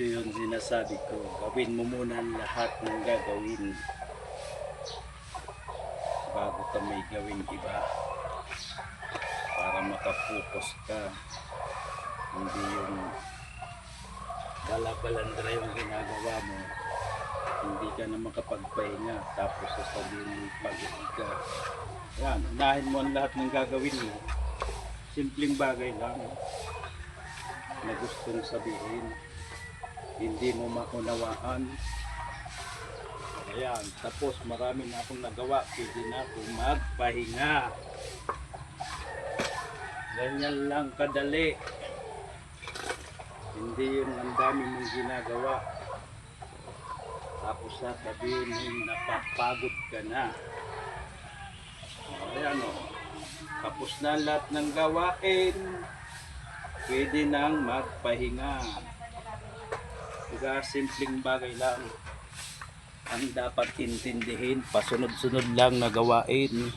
Ito yung sinasabi ko, gawin mo muna ang lahat ng gagawin bago ka may gawin iba para makapokus ka. Hindi yung balabalandra yung ginagawa mo, hindi ka na makapagpahinga tapos sasabihin mo pagod ka. Yan, unahin mo ang lahat ng gagawin mo. Simpleng bagay lang na gustong sabihin, hindi mo maunawaan. Ayan, tapos marami na akong nagawa, pwede na akong magpahinga. Ganyan lang kadali. Hindi yung ang dami mong ginagawa tapos sasabihin mo napapagod ka na. Ayan o, tapos na lahat ng gawain, pwede nang magpahinga. Kaya simpleng bagay lang ang dapat intindihin, pasunod-sunod lang na gawain.